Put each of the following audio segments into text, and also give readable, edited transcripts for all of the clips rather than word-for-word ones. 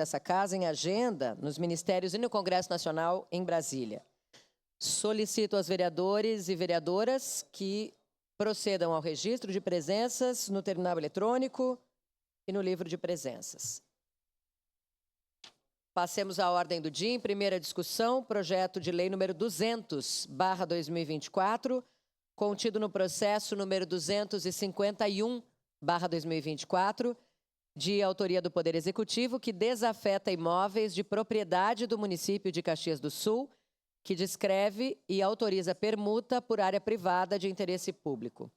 dessa casa em agenda nos ministérios e no Congresso Nacional em Brasília. Solicito aos vereadores e vereadoras que procedam ao registro de presenças no terminal eletrônico e no livro de presenças. Passemos à ordem do dia. Em primeira discussão, projeto de lei número 200/2024, contido no processo número 251/2024, de autoria do Poder Executivo, que desafeta imóveis de propriedade do município de Caxias do Sul, que descreve e autoriza permuta por área privada de interesse público.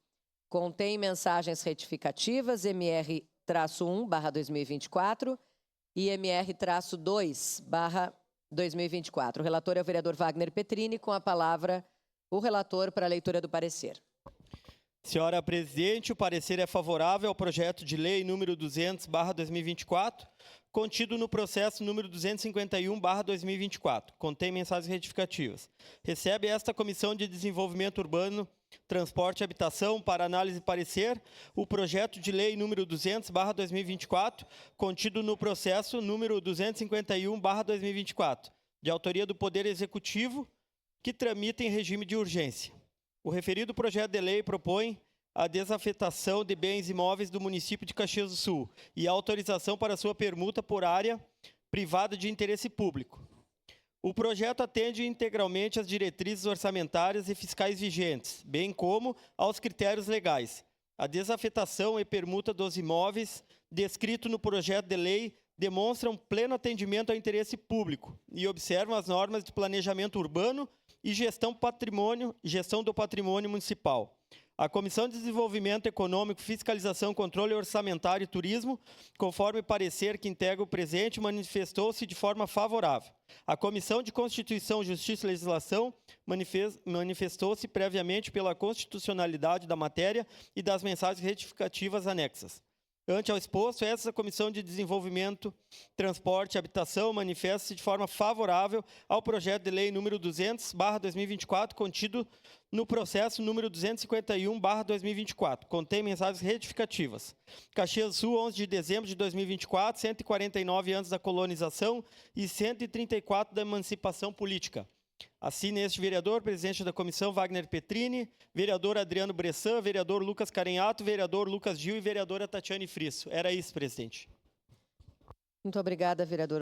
Contém mensagens retificativas MR-1/2024 e MR-2/2024. O relator é o vereador Wagner Petrini. Com a palavra, o relator para a leitura do parecer. Senhora Presidente, o parecer é favorável ao projeto de lei número 200/2024, contido no processo número 251/2024. Contém mensagens retificativas. Recebe esta Comissão de Desenvolvimento Urbano, Transporte e Habitação para análise e parecer o projeto de lei número 200/2024, contido no processo número 251/2024, de autoria do Poder Executivo, que tramita em regime de urgência. O referido projeto de lei propõe a desafetação de bens imóveis do município de Caxias do Sul e a autorização para sua permuta por área privada de interesse público. O projeto atende integralmente às diretrizes orçamentárias e fiscais vigentes, bem como aos critérios legais. A desafetação e permuta dos imóveis descrito no projeto de lei demonstram pleno atendimento ao interesse público e observam as normas de planejamento urbano e gestão do patrimônio municipal. A Comissão de Desenvolvimento Econômico, Fiscalização, Controle Orçamentário e Turismo, conforme parecer que integra o presente, manifestou-se de forma favorável. A Comissão de Constituição, Justiça e Legislação manifestou-se previamente pela constitucionalidade da matéria e das mensagens retificativas anexas. Ante ao exposto, essa Comissão de Desenvolvimento, Transporte e Habitação manifesta-se de forma favorável ao projeto de lei número 200/2024, contido no processo número 251/2024. Contém mensagens retificativas. Caxias do Sul, 11 de dezembro de 2024, 149 anos da colonização e 134 da emancipação política. Assine este vereador, presidente da comissão, Wagner Petrini, vereador Adriano Bressan, vereador Lucas Carenhato, vereador Lucas Gil e vereadora Tatiane Frisso. Era isso, presidente. Muito obrigada, vereador.